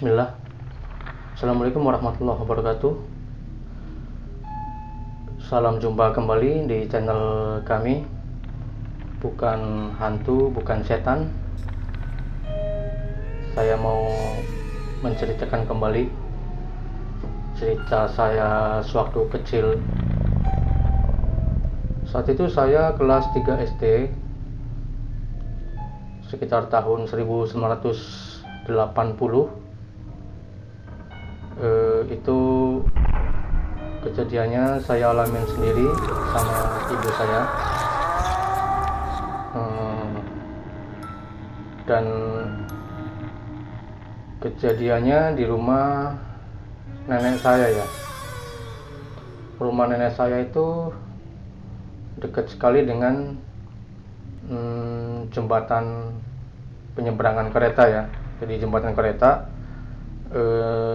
Bismillah. Assalamualaikum warahmatullahi wabarakatuh. Salam jumpa kembali di channel kami. Bukan hantu, bukan setan. Saya mau menceritakan kembali cerita saya sewaktu kecil. Saat itu saya kelas 3 SD, sekitar tahun 1980. Itu kejadiannya saya alamin sendiri sama ibu saya. Dan kejadiannya di rumah nenek saya ya. Rumah nenek saya itu dekat sekali dengan jembatan penyeberangan kereta ya. Jadi jembatan kereta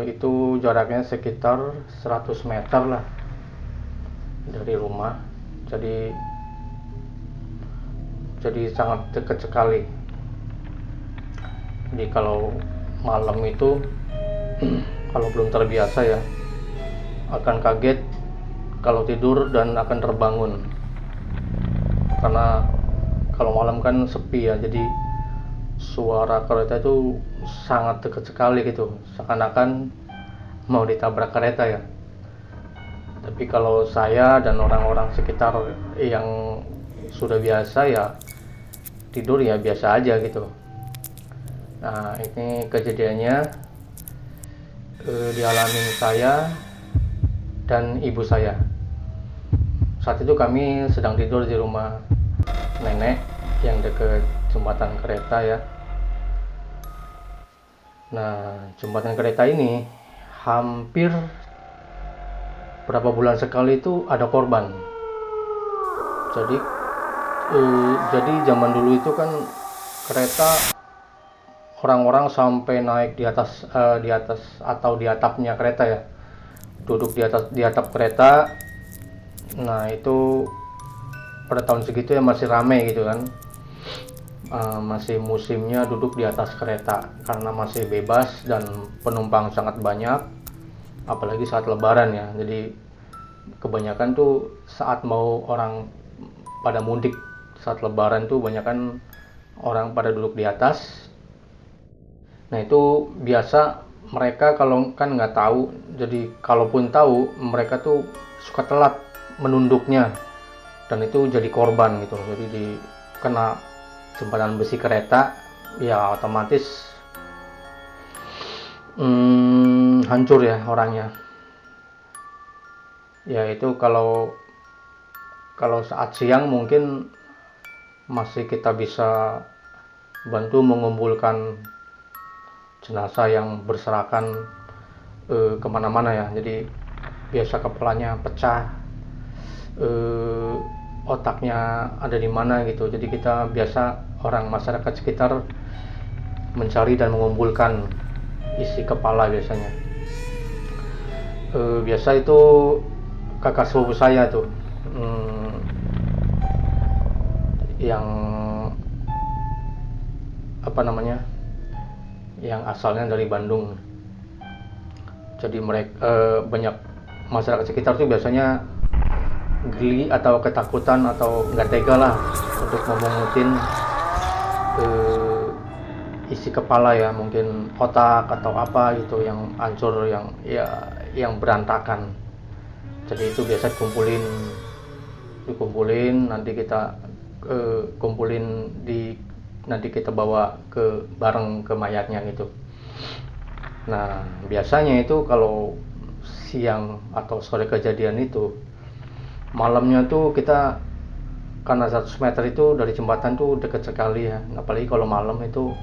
itu jaraknya sekitar 100 meter lah dari rumah. Jadi sangat dekat sekali. Jadi kalau malam itu kalau belum terbiasa ya akan kaget kalau tidur dan akan terbangun, karena kalau malam kan sepi ya, jadi suara kereta itu sangat dekat sekali gitu, seakan-akan mau ditabrak kereta ya. Tapi kalau saya dan orang-orang sekitar yang sudah biasa ya tidur ya biasa aja gitu. Nah, ini kejadiannya dialami saya dan ibu saya. Saat itu kami sedang tidur di rumah nenek yang dekat jembatan kereta ya. Nah, jembatan kereta ini hampir berapa bulan sekali itu ada korban. Jadi zaman dulu itu kan kereta orang-orang sampai naik di atas atau di atapnya kereta ya. Duduk di atap kereta. Nah, itu pada tahun segitu ya masih ramai gitu kan. Masih musimnya duduk di atas kereta karena masih bebas dan penumpang sangat banyak, apalagi saat lebaran ya. Jadi kebanyakan tuh saat mau orang pada mudik saat lebaran tuh banyakan orang pada duduk di atas. Nah, itu biasa mereka kalau kan nggak tahu, jadi kalaupun tahu mereka tuh suka telat menunduknya dan itu jadi korban gitu. Jadi kena jembatan besi kereta ya otomatis hancur ya orangnya ya. Itu kalau saat siang mungkin masih kita bisa bantu mengumpulkan jenazah yang berserakan kemana-mana ya. Jadi biasa kepalanya pecah, otaknya ada di mana gitu. Jadi kita biasa orang masyarakat sekitar mencari dan mengumpulkan isi kepala biasanya. Biasa itu kakak sepupu saya tuh yang yang asalnya dari Bandung. Jadi mereka banyak masyarakat sekitar tuh biasanya geli atau ketakutan atau nggak tega lah untuk memungutin isi kepala ya, mungkin otak atau apa gitu yang hancur, yang berantakan. Jadi itu biasa dikumpulin nanti kita nanti kita bawa bareng ke mayatnya gitu. Nah, biasanya itu kalau siang atau sore kejadian itu, malamnya tuh kita, karena 100 meter itu dari jembatan tuh deket sekali ya, apalagi kalau malam itu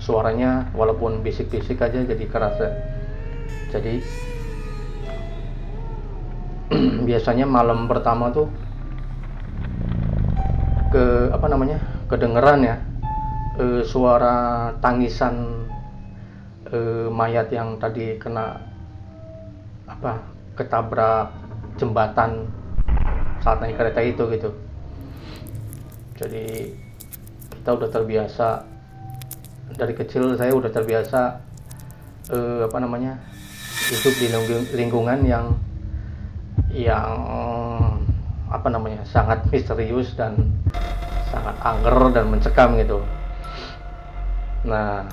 suaranya walaupun bisik-bisik aja jadi keras ya. Jadi biasanya malam pertama tuh kedengeran ya suara tangisan mayat yang tadi kena ketabrak jembatan saat naik kereta itu gitu. Jadi kita udah terbiasa dari kecil saya udah terbiasa hidup di lingkungan yang sangat misterius dan sangat angker dan mencekam gitu. Nah,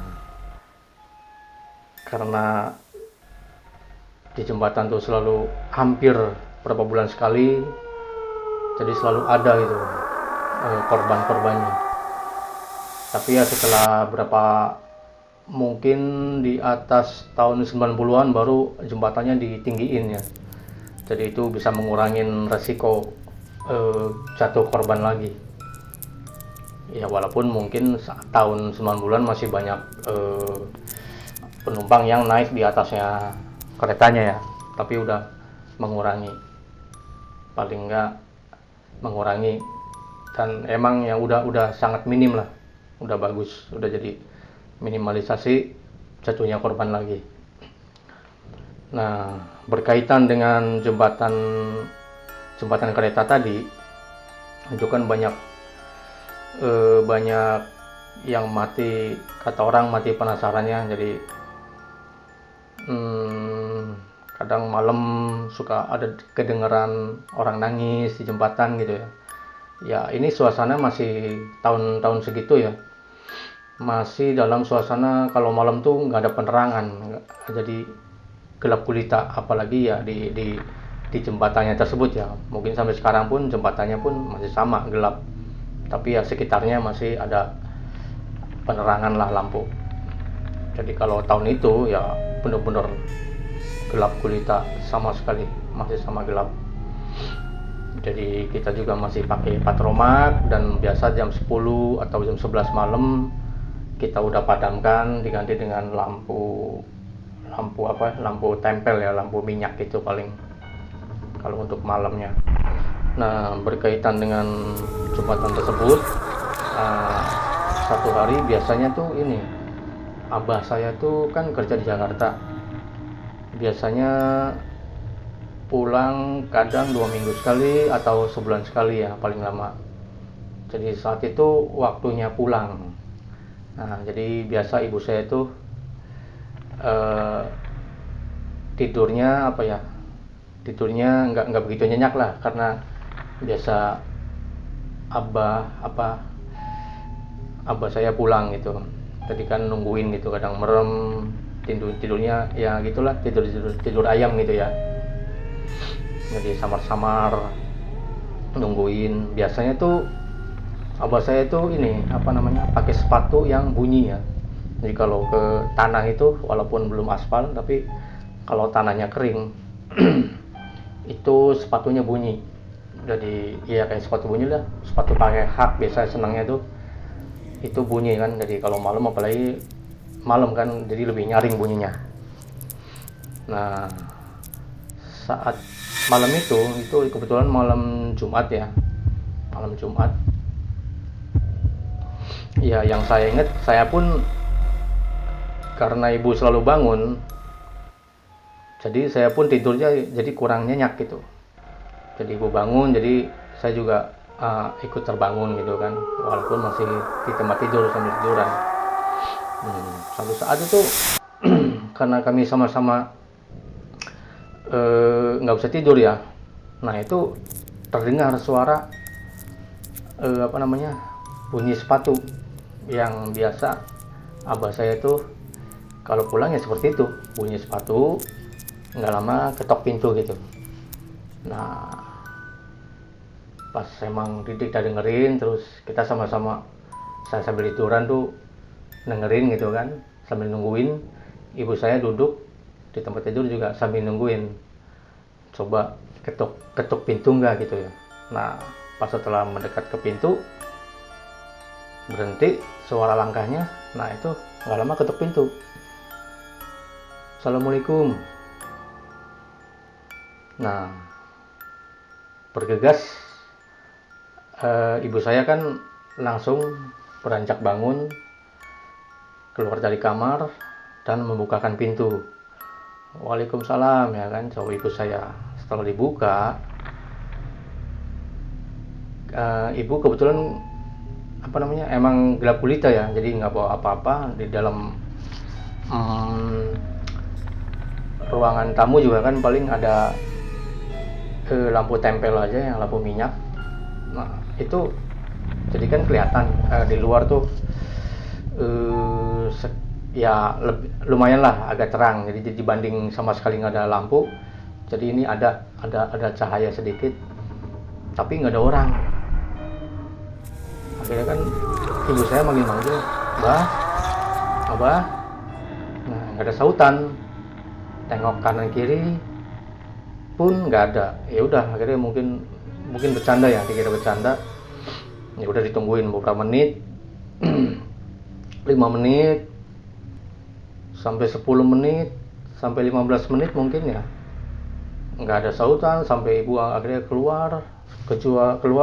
karena di jembatan tuh selalu hampir berapa bulan sekali, jadi selalu ada gitu korban-korbannya. Tapi ya setelah mungkin di atas tahun 90-an baru jembatannya ditinggiin ya. Jadi itu bisa mengurangi resiko jatuh korban lagi. Ya walaupun mungkin tahun 90-an masih banyak penumpang yang naik di atasnya keretanya ya, tapi udah mengurangi, paling enggak mengurangi, dan emang yang udah sangat minim lah, udah bagus, udah jadi minimalisasi jatuhnya korban lagi. Nah, berkaitan dengan jembatan kereta tadi, itu kan banyak yang mati, kata orang mati penasarannya. Jadi kadang malam suka ada kedengeran orang nangis di jembatan gitu ya. Ya ini suasana masih tahun-tahun segitu ya, masih dalam suasana kalau malam tuh nggak ada penerangan, jadi gelap gulita, apalagi ya di jembatannya tersebut ya. Mungkin sampai sekarang pun jembatannya pun masih sama gelap, tapi ya sekitarnya masih ada penerangan lah, lampu. Jadi kalau tahun itu ya benar-benar gelap gulita, sama sekali masih sama gelap. Jadi kita juga masih pakai patromak, dan biasa jam 10 atau jam 11 malam kita udah padamkan, diganti dengan lampu tempel ya, lampu minyak itu paling kalau untuk malamnya. Nah, berkaitan dengan jembatan tersebut, satu hari biasanya tuh ini, abah saya tuh kan kerja di Jakarta, biasanya pulang kadang 2 minggu sekali atau sebulan sekali ya paling lama. Jadi saat itu waktunya pulang. Nah, jadi biasa ibu saya tuh tidurnya nggak begitu nyenyak lah, karena biasa abah saya pulang gitu. Tadi kan nungguin gitu, kadang merem, tidurnya ya gitulah, tidur ayam gitu ya. Jadi samar-samar nungguin. Biasanya tuh abah saya tuh ini pakai sepatu yang bunyi ya. Jadi kalau ke tanah itu walaupun belum aspal, tapi kalau tanahnya kering itu sepatunya bunyi. Jadi ya kayak sepatu bunyi lah, sepatu pakai hak biasa senangnya tuh itu bunyi kan. Jadi kalau malam, apalagi malam kan, jadi lebih nyaring bunyinya. Nah, saat malam itu kebetulan malam Jumat ya, ya yang saya ingat, saya pun karena ibu selalu bangun, jadi saya pun tidurnya jadi kurang nyenyak gitu. Jadi ibu bangun, jadi saya juga ikut terbangun gitu kan, walaupun masih di tempat tidur sambil tiduran. Suatu saat itu karena kami sama-sama nggak bisa tidur ya, nah itu terdengar suara bunyi sepatu, yang biasa abah saya itu kalau pulang ya seperti itu, bunyi sepatu, nggak lama ketok pintu gitu. Nah, pas emang kita dengerin, terus kita sama-sama, saya sambil tiduran tuh dengerin gitu kan, sambil nungguin. Ibu saya duduk di tempat tidur juga sambil nungguin, coba ketuk pintu nggak gitu ya. Nah, pas setelah mendekat ke pintu, berhenti suara langkahnya. Nah, itu nggak lama ketuk pintu. Assalamualaikum. Nah, bergegas ibu saya kan langsung beranjak bangun, keluar dari kamar dan membukakan pintu. Waalaikumsalam ya kan, jawab ibu saya. Setelah dibuka, ibu kebetulan apa namanya, emang gelap gulita ya, jadi nggak bawa apa-apa di dalam. Ruangan tamu juga kan paling ada lampu tempel aja, yang lampu minyak. Nah itu jadi kan kelihatan di luar tuh ya lumayan lah agak terang, jadi dibanding sama sekali nggak ada lampu, jadi ini ada cahaya sedikit tapi nggak ada orang. Akhirnya kan ibu saya manggil-manggil, "Mbah, Abah." Nah nggak ada sautan, tengok kanan kiri pun nggak ada. Ya udah akhirnya mungkin bercanda ya, dikira bercanda. Ya udah ditungguin beberapa menit, 5 menit sampai 10 menit sampai 15 menit mungkin ya, nggak ada sautan, sampai ibu akhirnya keluar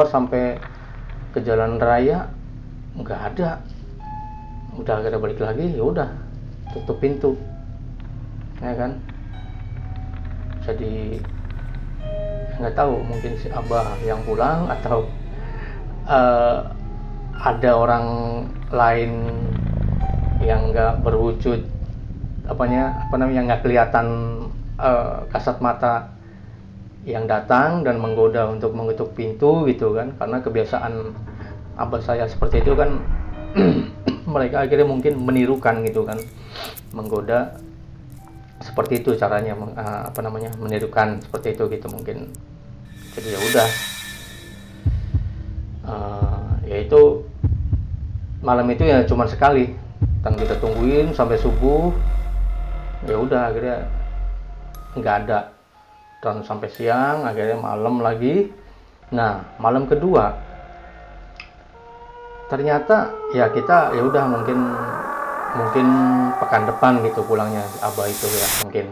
sampai ke jalan raya, nggak ada. Udah akhirnya balik lagi, ya udah tutup pintu ya kan. Jadi nggak tahu, mungkin si Abah yang pulang atau ada orang lain yang nggak berwujud apa namanya nggak kelihatan kasat mata yang datang dan menggoda untuk mengetuk pintu gitu kan. Karena kebiasaan abah saya seperti itu kan. Mereka akhirnya mungkin menirukan gitu kan, menggoda seperti itu caranya, menirukan seperti itu gitu mungkin. Jadi ya udah, yaitu malam itu ya cuma sekali, dan kita tungguin sampai subuh. Ya udah akhirnya nggak ada, dan sampai siang, akhirnya malam lagi. Nah malam kedua ternyata ya kita ya udah mungkin pekan depan gitu pulangnya abah itu ya mungkin.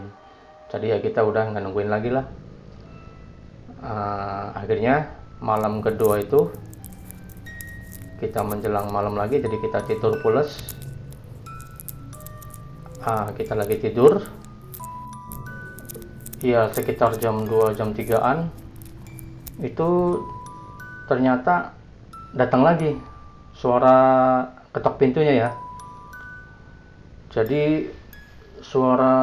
Jadi ya kita udah nggak nungguin lagi lah. Akhirnya malam kedua itu kita menjelang malam lagi, jadi kita tidur pules. Kita lagi tidur ya sekitar jam 2 jam 3-an itu ternyata datang lagi suara ketok pintunya ya. Jadi suara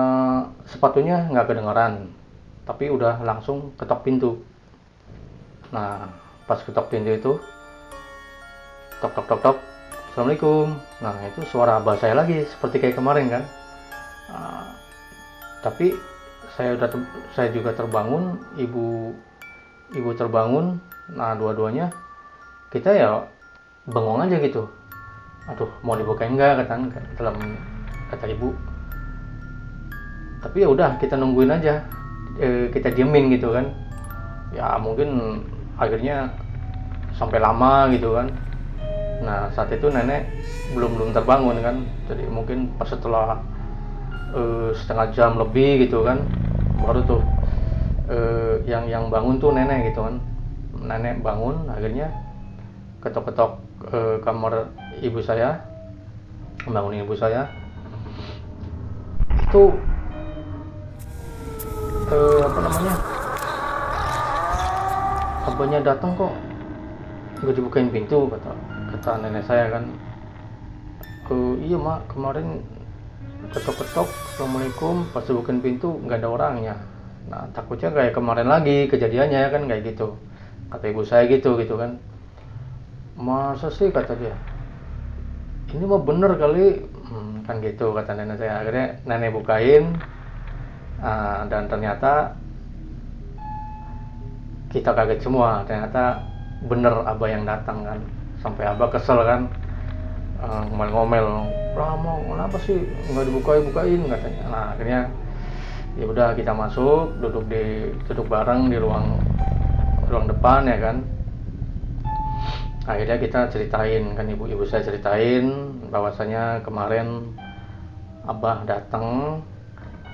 sepatunya nggak kedengaran, tapi udah langsung ketok pintu. Nah pas ketok pintu itu tok tok tok tok, "Assalamualaikum." Nah itu suara abah saya lagi seperti kayak kemarin kan. Tapi saya juga terbangun, ibu terbangun. Nah dua-duanya kita ya bengong aja gitu. Aduh mau dibukain nggak kata ibu. Tapi ya udah kita nungguin aja, kita diemin gitu kan. Ya mungkin akhirnya sampai lama gitu kan. Nah saat itu nenek belum terbangun kan, jadi mungkin pas setelah setengah jam lebih gitu kan, baru tuh yang bangun tuh nenek gitu kan. Nenek bangun, akhirnya ketok-ketok kamar ibu saya, bangunin ibu saya. Itu abahnya datang kok nggak dibukain pintu, kata nenek saya kan. Iya mak, kemarin ketok-ketok "Assalamualaikum", pas dibukain pintu nggak ada orangnya. Nah takutnya kayak kemarin lagi kejadiannya kan, kayak gitu kata ibu saya gitu kan. "Masa sih," kata dia, "ini mah bener kali." Kan gitu kata nenek saya. Akhirnya nenek bukain, dan ternyata kita kaget semua, ternyata bener abah yang datang kan. Sampai abah kesel kan, ngomel-ngomel, "Ramo, kenapa sih nggak dibukain?" katanya. Nah akhirnya ya udah kita masuk, duduk bareng di ruang depan ya kan. Akhirnya kita ceritain kan, ibu saya ceritain bahwasanya kemarin abah datang,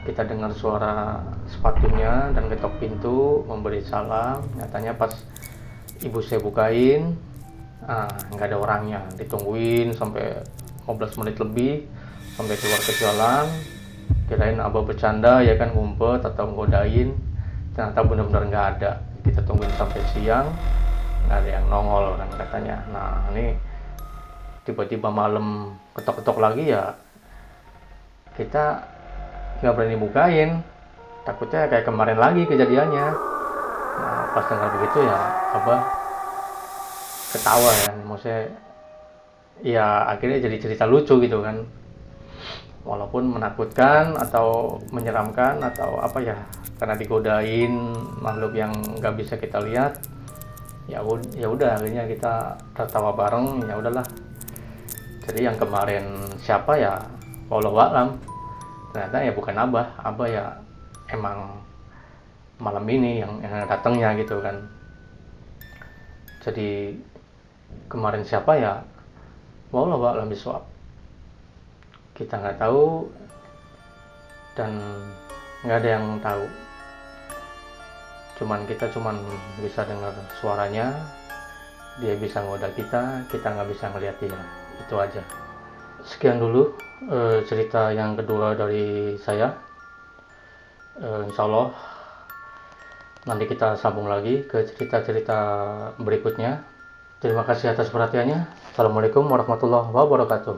kita dengar suara sepatunya dan ketok pintu, memberi salam. Nyatanya pas ibu saya bukain, nggak ada orangnya. Ditungguin sampai 15 menit lebih, sampai keluar ke jalan. Kirain abah bercanda ya kan, ngumpet atau ngodain. Ternyata benar-benar nggak ada. Kita tungguin sampai siang, nggak ada yang nongol kan katanya. Nah ini tiba-tiba malam ketok-ketok lagi ya kita nggak berani bukain, takutnya kayak kemarin lagi kejadiannya. Nah pas dengar begitu ya abah ketawa ya, maksudnya ya akhirnya jadi cerita lucu gitu kan, walaupun menakutkan atau menyeramkan atau apa ya, karena digodain makhluk yang nggak bisa kita lihat. Ya udah akhirnya kita tertawa bareng, ya udahlah. Jadi yang kemarin siapa ya wallahu a'lam, ternyata ya bukan abah ya emang malam ini yang datangnya gitu kan. Jadi kemarin siapa ya wallahu a'lam bishawab, kita nggak tahu dan nggak ada yang tahu, kita cuman bisa dengar suaranya, dia bisa ngoda kita nggak bisa ngeliat dia, itu aja. Sekian dulu cerita yang kedua dari saya. Insya Allah nanti kita sambung lagi ke cerita-cerita berikutnya. Terima kasih atas perhatiannya. Assalamualaikum warahmatullahi wabarakatuh.